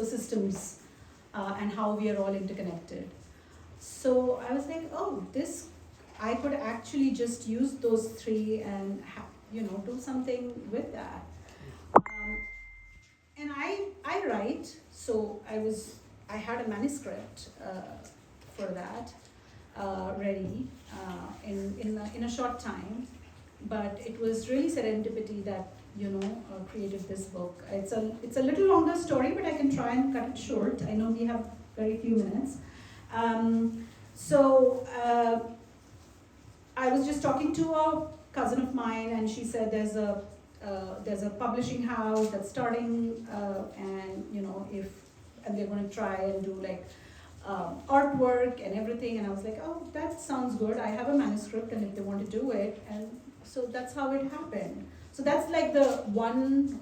systems and how we are all interconnected. So I was like, oh, this, I could actually just use those three and do something with that. And I write, so I had a manuscript for that ready in a short time, but it was really serendipity that created this book. It's a little longer story, but I can try and cut it short. I know we have very few minutes. So I was just talking to a cousin of mine, and she said there's a publishing house that's starting, and they're going to try and do like artwork and everything. And I was like, oh, that sounds good. I have a manuscript, and if they want to do it, and so that's how it happened. So that's like the one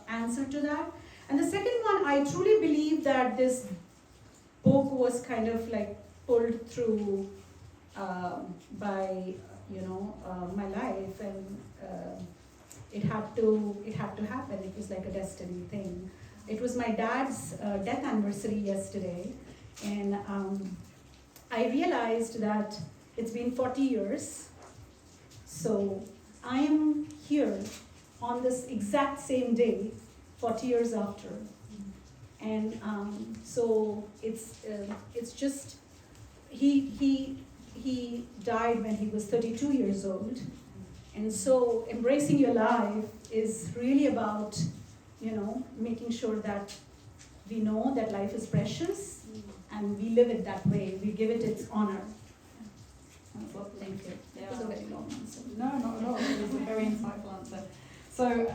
answer to that. And the second one, I truly believe that this book was kind of like pulled through by my life, and it had to happen. It was like a destiny thing. It was my dad's death anniversary yesterday, and I realized that it's been 40 years. So I am here on this exact same day, 40 years after. And so it's just, he died when he was 32 years old. And so embracing your life is really about, making sure that we know that life is precious, and we live it that way. We give it its honor. Thank you. That was a very long answer. No, not at all. It was a very insightful answer. So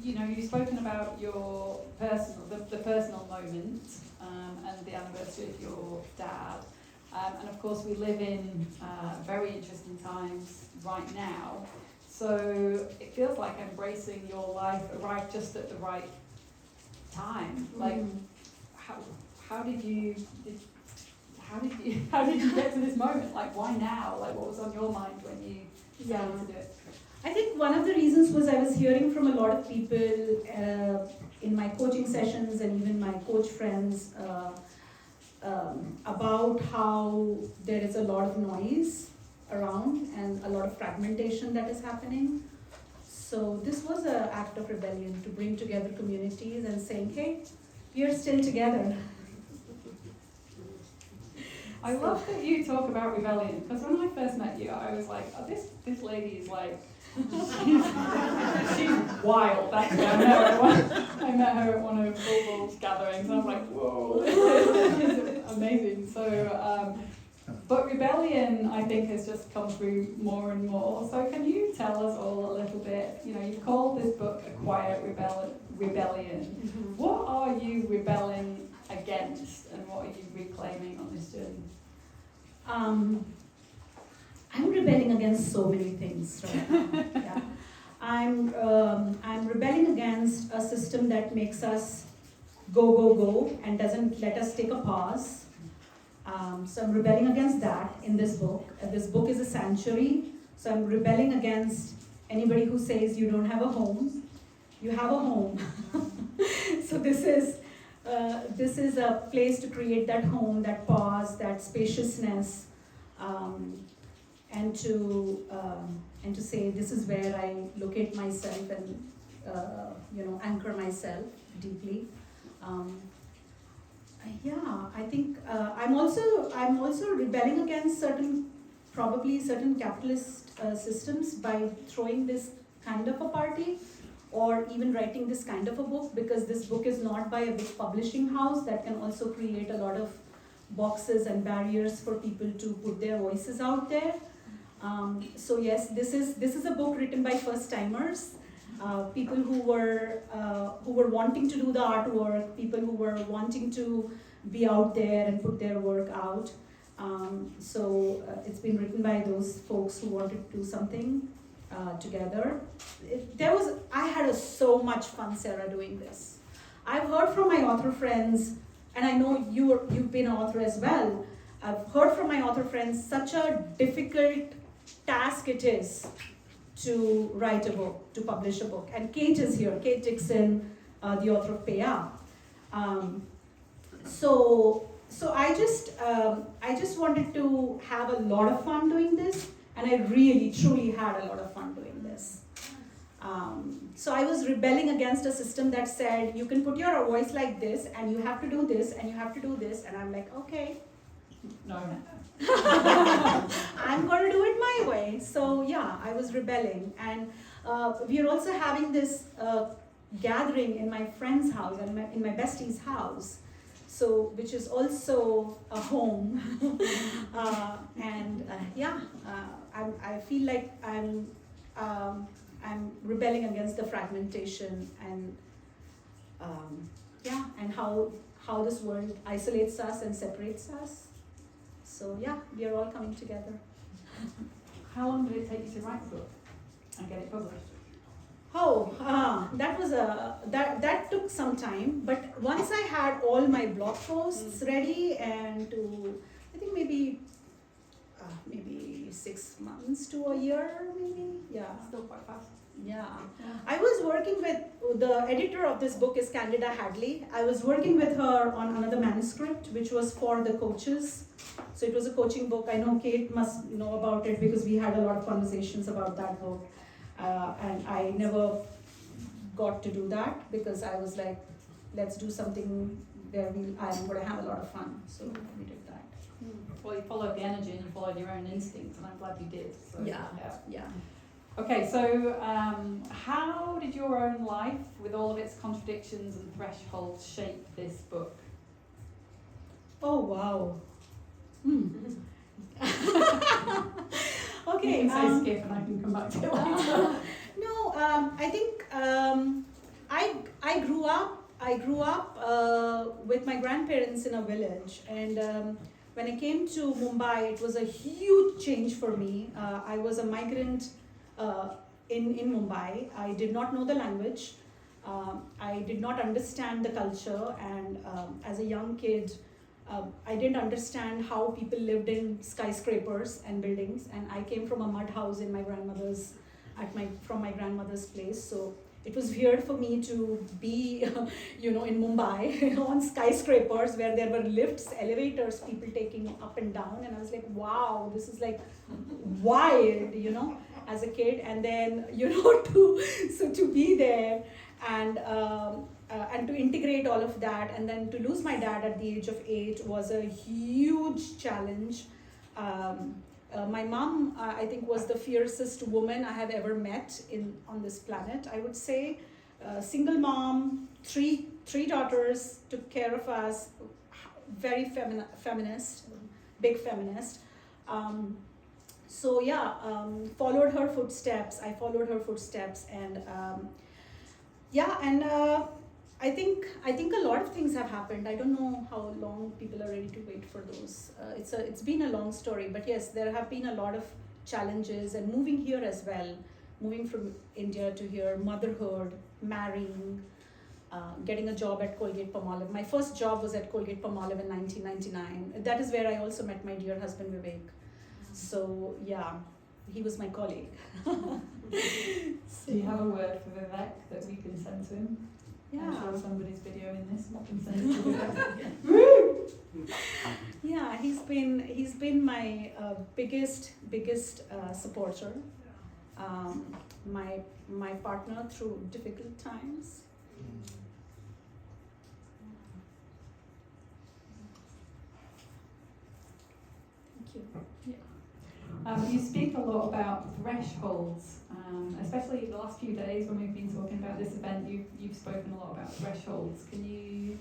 you've spoken about your the personal moment and the anniversary of your dad. And of course we live in very interesting times right now. So it feels like embracing your life arrived just at the right time. Like, how did you get to this moment? Like, why now? Like, what was on your mind when you decided to do it? I think one of the reasons was I was hearing from a lot of people in my coaching sessions and even my coach friends about how there is a lot of noise around and a lot of fragmentation that is happening. So this was an act of rebellion to bring together communities and saying, hey, we are still together. I love that you talk about rebellion, because when I first met you, I was like, oh, this lady is like, she's wild. Actually, I met her at one of Bulbul's gatherings, and I was like, whoa, this is amazing. So, but rebellion, I think, has just come through more and more. So can you tell us all a little bit, you've called this book A Quiet Rebellion. Mm-hmm. What are you rebelling against, and what are you reclaiming on this journey? I'm rebelling against so many things right now. Yeah. I'm rebelling against a system that makes us go and doesn't let us take a pause. So I'm rebelling against that in this book. This book is a sanctuary. So I'm rebelling against anybody who says you don't have a home. You have a home. So this is a place to create that home, that pause, that spaciousness, and to say this is where I locate myself and anchor myself deeply. I think I'm also rebelling against certain capitalist systems by throwing this kind of a party, or even writing this kind of a book, because this book is not by a big publishing house that can also create a lot of boxes and barriers for people to put their voices out there. So yes, this is a book written by first timers, people who were wanting to do the artwork, people who were wanting to be out there and put their work out. So it's been written by those folks who wanted to do something together. I had so much fun, Sarah, doing this. I've heard from my author friends, and I know you've been an author as well. I've heard from my author friends such a difficult task it is to write a book, to publish a book. And Kate is here, Kate Dixit, the author of Paya. So I just wanted to have a lot of fun doing this, and I really truly had a lot of fun doing this. So I was rebelling against a system that said you can put your voice like this, and you have to do this, and you have to do this, and I'm like, okay, No. I'm going to do it my way. So yeah, I was rebelling, and we are also having this gathering in my friend's house and in my bestie's house, so which is also a home. I feel like I'm rebelling against the fragmentation and and how this world isolates us and separates us. So yeah, we are all coming together. How long did it take you to write the book and get it published? That took some time, but once I had all my blog posts ready, and I think maybe 6 months to a year, maybe, yeah. Still quite fast. Yeah. I was working with, the editor of this book is Candida Hadley. I was working with her on another manuscript, which was for the coaches. So it was a coaching book. I know Kate must know about it because we had a lot of conversations about that book. And I never got to do that because I was like, let's do something where I'm going to have a lot of fun. So we did that. Well, you followed the energy and you followed your own instincts, and I'm glad you did. So, Yeah. Okay, so how did your own life, with all of its contradictions and thresholds, shape this book? Oh, wow. Okay. You can say skip and I can come back to it later. No, I think I grew up with my grandparents in a village, and when I came to Mumbai, it was a huge change for me. I was a migrant in Mumbai. I did not know the language. I did not understand the culture, and as a young kid, I didn't understand how people lived in skyscrapers and buildings. And I came from a mud house in from my grandmother's place. So it was weird for me to be, in Mumbai on skyscrapers where there were lifts, elevators, people taking up and down. And I was like, wow, this is like wild, as a kid. And then, to be there and to integrate all of that, and then to lose my dad at the age of 8 was a huge challenge. My mom, I think, was the fiercest woman I have ever met on this planet, I would say. Single mom, three daughters, took care of us, very feminist, big feminist. Followed her footsteps. I followed her footsteps, and I think a lot of things have happened. I don't know how long people are ready to wait for those. It's been a long story, but yes, there have been a lot of challenges, and moving here as well, moving from India to here, motherhood, marrying, getting a job at Colgate-Palmolive. My first job was at Colgate-Palmolive in 1999. That is where I also met my dear husband Vivek. So yeah, he was my colleague. Do you have a word for Vivek that we can send to him? Yeah. I'm sure somebody's videoing this. We can send it to Vivek. Yeah, he's been my biggest supporter. My partner through difficult times. Thank you. You speak a lot about thresholds, especially the last few days when we've been talking about this event. You've spoken a lot about thresholds. Can you